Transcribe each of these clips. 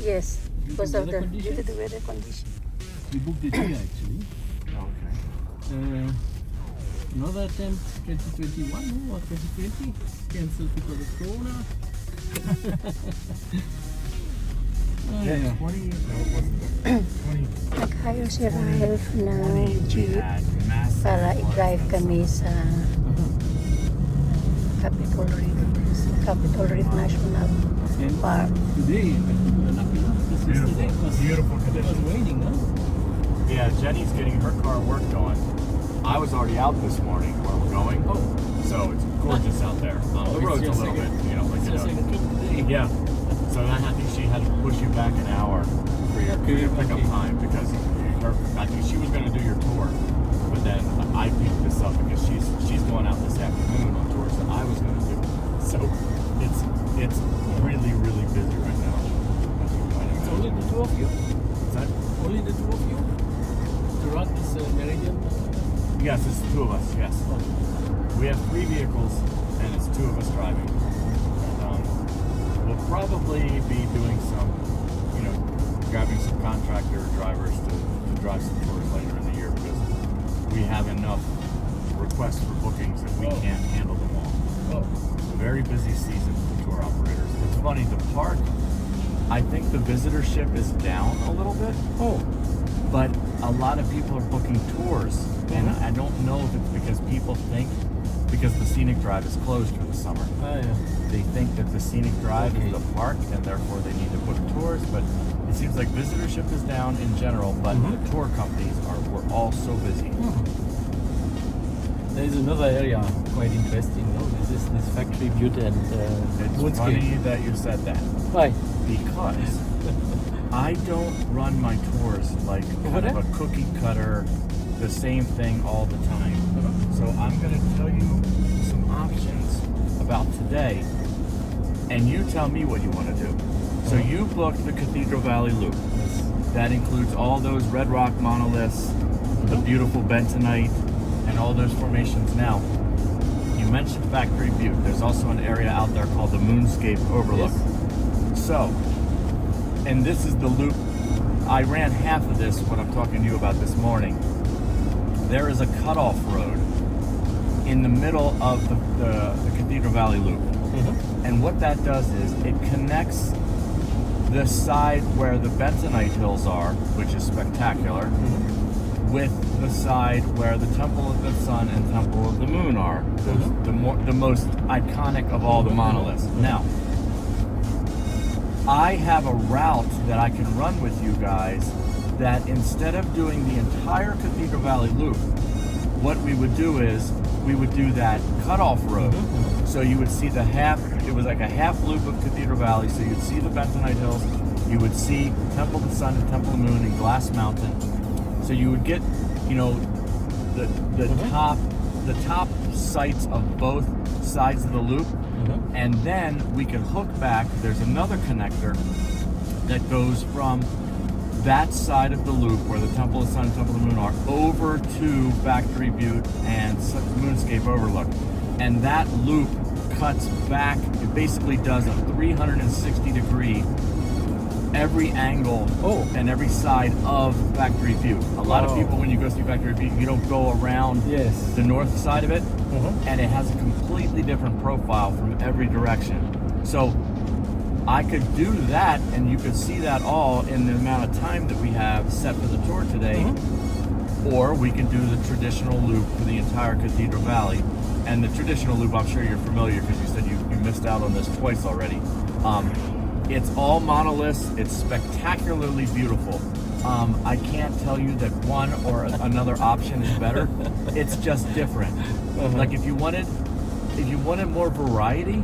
Yes, because of the condition? due to the weather condition. We booked it here actually. Okay. Another attempt 2021 or 2020 cancelled because of Corona. Yeah, 20, no, it wasn't 20. Nag-hire si Ralph ng jeep Had massive para floods i-drive that kami sa Cathedral Reef National Park. Today, lucky enough, because yesterday Beautiful it was conditions. raining, huh? Yeah, Jenny's getting her car worked on. I was already out this morning where we're going. Oh. So it's gorgeous out there. The road's a little bit, like It's your second trip today. Yeah. So then I think she had to push you back an hour for your pickup time because I think she was going to do your tour, but then I picked this up because she's going out this afternoon on tours that I was going to do. So it's really busy right now. As you might It's imagine. only the two of you? Is that? Only the two of you? To run this Meridian? Yes, it's the two of us. Yes. We have 3 vehicles and it's 2 of us driving. We'll probably be doing some, grabbing some contractor drivers to drive some tours later in the year because we have enough requests for bookings that we can't handle them all. It's a very busy season for tour operators. It's funny, the park, I think the visitorship is down a little bit. But a lot of people are booking tours, and I don't know if it's because people think because the scenic drive is closed for the summer. They think that the scenic drive is the park, and therefore they need to book tours. But it seems like visitorship is down in general, but the tour companies we're all so busy. There is another area quite interesting. No? This is this factory butte and It's Moonscape. funny that you said that Why? because I don't run my tours like kind of a cookie cutter, the same thing all the time. So I'm going to tell you some options about today, and you tell me what you want to do. So you booked the Cathedral Valley Loop. That includes all those red rock monoliths, the beautiful bentonite, and all those formations. Now, you mentioned Factory Butte. There's also an area out there called the Moonscape Overlook. So, and this is the loop. I ran half of this, what I'm talking to you about this morning. There is a cutoff road in the middle of the Cathedral Valley Loop. And what that does is it connects the side where the Bentonite Hills are, which is spectacular, with the side where the Temple of the Sun and Temple of the Moon are, the most iconic of all the monoliths. Now, I have a route that I can run with you guys that instead of doing the entire Cathedral Valley Loop, what we would do is we would do that cutoff road. So you would see it was like a half loop of Cathedral Valley, so you'd see the Bentonite Hills, you would see Temple of the Sun and Temple of the Moon and Glass Mountain. So you would get, the top sites of both sides of the loop, and then we could hook back. There's another connector that goes from that side of the loop where the Temple of the Sun and Temple of the Moon are over to Factory Butte and Moonscape Overlook. And that loop cuts back, it basically does a 360 degree every angle and every side of Factory Butte. A lot of people, when you go through Factory Butte, you don't go around the north side of it, and it has a completely different profile from every direction. So I could do that, and you could see that all in the amount of time that we have set for the tour today, or we can do the traditional loop for the entire Cathedral Valley. And the traditional loop, I'm sure you're familiar because you said you missed out on this twice already. It's all monoliths. It's spectacularly beautiful. I can't tell you that one or another option is better. It's just different. Like if you wanted more variety,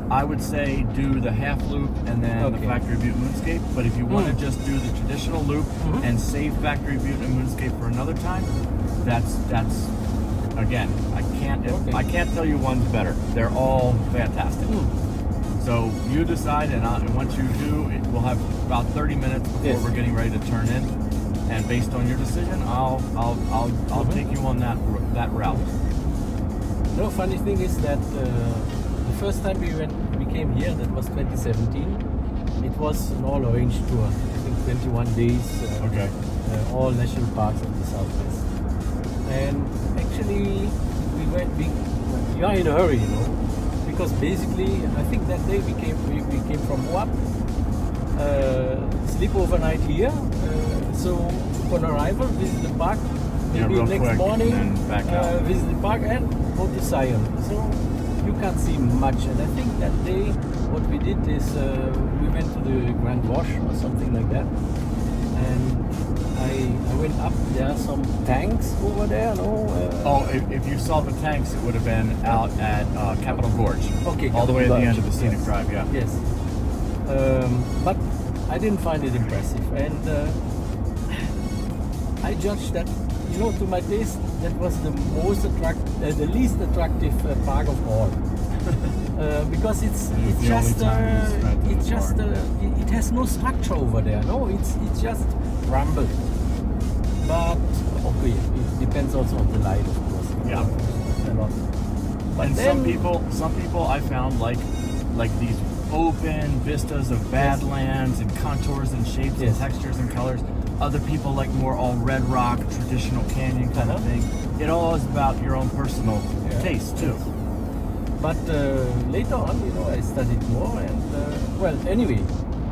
I would say do the half loop and then the Factory Butte Moonscape. But if you want to just do the traditional loop and save Factory Butte and Moonscape for another time, that's again, I can't tell you one's better. They're all fantastic. So you decide, and once you do, we'll have about 30 minutes before we're getting ready to turn in. And based on your decision, I'll take you on that route. No, funny thing is that the first time we came here, that was 2017. It was an all-orange tour. I think 21 days. Okay. All national parks of the southwest. And actually, we are in a hurry, you know, because basically, I think that day we came from Moab, sleep overnight here. So upon arrival, visit the park. Maybe real next quick, morning, and then back out. visit the park and go to Zion. So you can't see much. And I think that day, what we did is we went to the Grand Wash or something like that. And I went up. There are some tanks over there. No. If you saw the tanks, it would have been out at Capitol Gorge. Okay. All the way at the Gorge, end of the scenic yes. drive. Yeah. Yes. But I didn't find it impressive, and I judged that, you know, to my taste, that was the least attractive park of all. Because it's the just only time you spent in the park. it has no structure over there. No, it's just rumble. But okay, it depends also on the light, of course. Yeah. A lot. But And then, some people I found like these open vistas of badlands and contours and shapes and Yes. textures and colors. Other people like more all red rock, traditional canyon kind of thing. It all is about your own personal taste too. But later on, you know, I studied more, and well, anyway,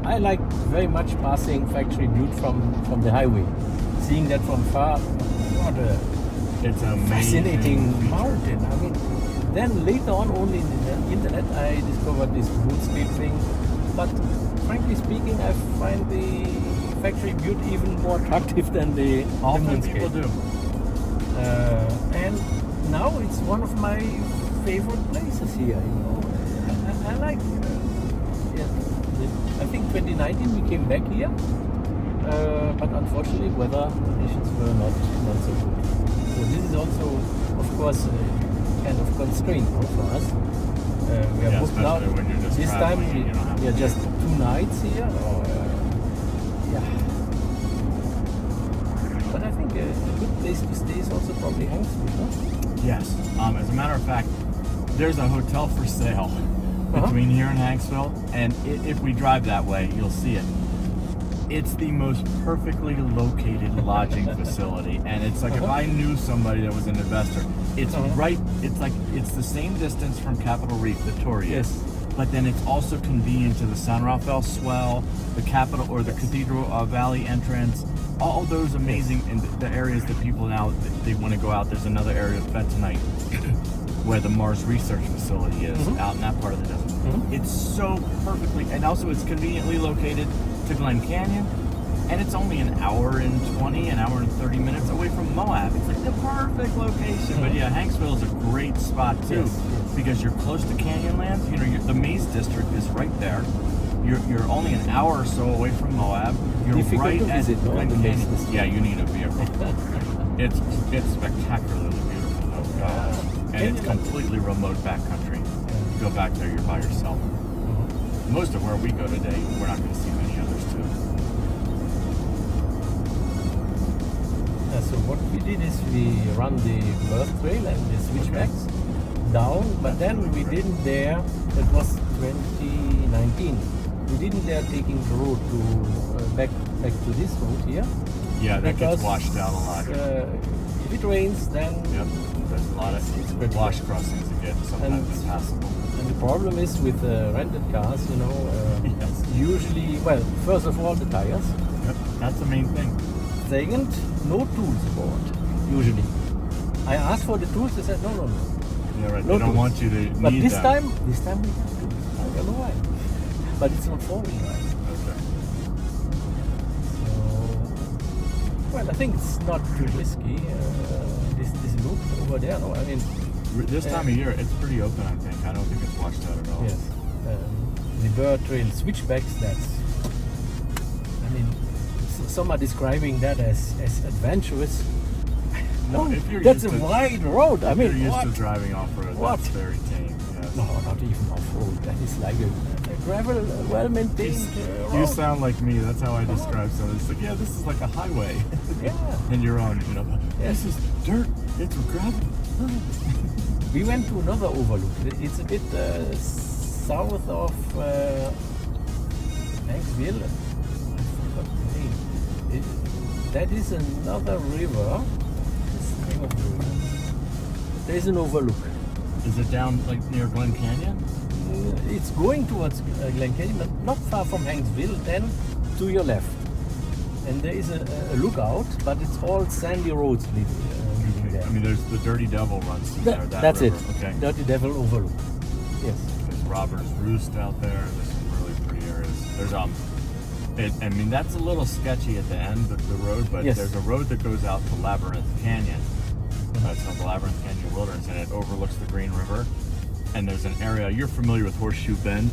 I like very much passing Factory Butte from the highway, seeing that from far. What a It's amazing. fascinating mountain! I mean, then later on, only in the internet, I discovered this Bootscape thing. But frankly speaking, I find the Factory Butte even more attractive than the Often Moonscape. people do. And now it's one of my favorite places here. You know, I like. I think 2019 we came back here, but unfortunately weather conditions were not so good. So this is also, of course, kind of constraint for us. We are booked now. especially when you're just This time traveling and you don't have we are a just vehicle. 2 nights here. Yeah. But I think a good place to stay is also probably Hanksville, no? Yes. As a matter of fact, there's a hotel for sale between here and Hanksville, and if we drive that way, you'll see it. It's the most perfectly located lodging facility, and it's like if I knew somebody that was an investor, it's right. It's the same distance from Capitol Reef, the Torrey is. Yes. But then it's also convenient to the San Rafael Swell, the Capitol or the Cathedral Valley entrance. All those amazing in the areas that people now they want to go out. There's another area of Bentonite where the Mars Research Facility is out in that part of the desert. It's so perfectly, and also it's conveniently located to Glen Canyon, and it's only an hour and 20, an hour and 30 minutes away from Moab. It's like the perfect location. But yeah, Hanksville is a great spot too, Yes. because you're close to Canyonlands. You know, the Maze District is right there. You're only an hour or so away from Moab. You're Difficult right to at visit, no, Glen the Maze Canyon. District. Yeah, you need a vehicle. It's spectacularly beautiful though, gosh. And it's completely remote backcountry. You go back there, you're by yourself. Most of where we go today, we're not going to see many others too. So what we did is we run the birth trail and the switchbacks down, but then we didn't dare, that was 2019, we didn't dare taking the road to back to this road here. Yeah, that because, gets washed out a lot. If it rains, then Yep, there's a lot of wash crossings again, sometimes impassable. and the problem is with rented cars, you know, Yes. usually, well, first of all the tires. Yep, that's the main thing. Second, no tools aboard, usually. I asked for the tools, they said no. Yeah, right. No They don't tools. want you to But need this them. time we have tools. I don't know why. But it's not four-wheel drive. Okay. So, well, I think it's not too risky. This loop over there, no? I mean, This time of year, it's pretty open, I think. I don't think it's washed out at all. yes. The bird trail switchbacks, that's, I mean, some are describing that as adventurous. No, If you're that's used a to- wide road. I If mean, you're used what? to driving off-road, What? that's very tame. Yes. No, not even off-road. That is like a gravel, well-maintained road. You sound like me. That's how I describe something. It's like, yeah, this is like a highway. Yeah. And you're on, Yes. this is dirt. It's gravel. We went to another overlook. It's a bit south of Hanksville, I forgot the name. That is another river. What's the name of the river? There is an overlook. Is it down like near Glen Canyon? It's going towards Glen Canyon, but not far from Hanksville, then to your left. And there is a lookout, but it's all sandy roads leading there. I mean, there's the Dirty Devil runs through there. That's river. it. Okay. Dirty Devil Overlook. Yes. There's Robert's Roost out there. There's some really pretty areas. There's I mean, that's a little sketchy at the end of the road, but Yes. there's a road that goes out to Labyrinth Canyon. It's called the Labyrinth Canyon Wilderness, and it overlooks the Green River. And there's an area, you're familiar with Horseshoe Bend?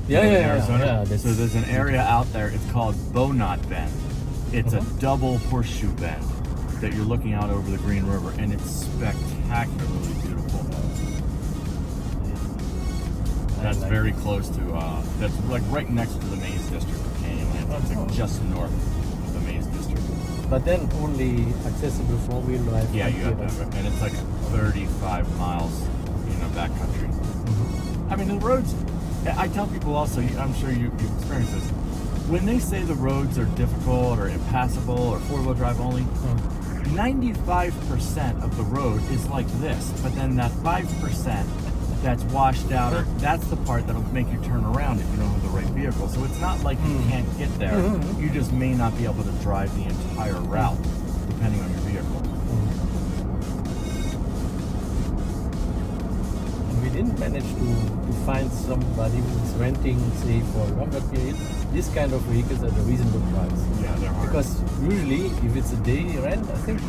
Yeah, in yeah, Arizona? yeah. So there's an area out there, it's called Bowknot Bend. It's a double horseshoe bend that you're looking out over the Green River, and it's spectacularly beautiful. That's like very close to, that's like right next to the Maze District of Canyonlands. It's like just north of the Maze District. But then only accessible four-wheel drive. Yeah, you have to have it. And it's like 35 miles in a backcountry. I mean, the roads, I tell people also, I'm sure you've experienced this, when they say the roads are difficult or impassable or four-wheel drive only, 95% of the road is like this, but then that 5% that's washed out, or that's the part that'll make you turn around if you don't have the right vehicle. So it's not like you can't get there. You just may not be able to drive the entire route, depending on your vehicle. And we didn't manage to find somebody who's renting, say, for a longer period, this kind of vehicles at a reasonable price. Yeah, they're hard. Because usually, if it's a daily rent, I think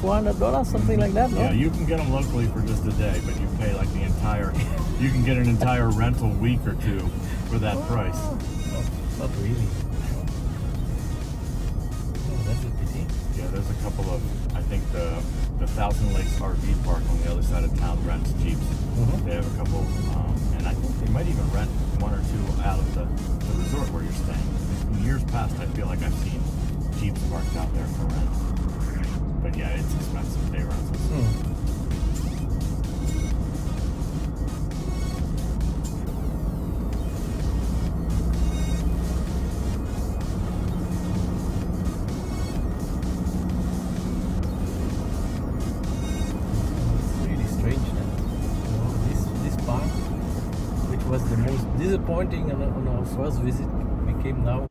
$400, something like that, no? Yeah, you can get them locally for just a day, but you pay like the entire, you can get an entire rental week or two for that price. Not really. Oh, that's a pity. Yeah, there's a couple of, I think the Thousand Lakes RV Park on the other side of town rents Jeeps. They have a couple, and I think they might even rent one or two out of the resort where you're staying. In years past, I feel like I've seen Jeeps parked out there for rent. But yeah, it's expensive day rentals. It's really strange that this park, which was the most disappointing on our first visit, became now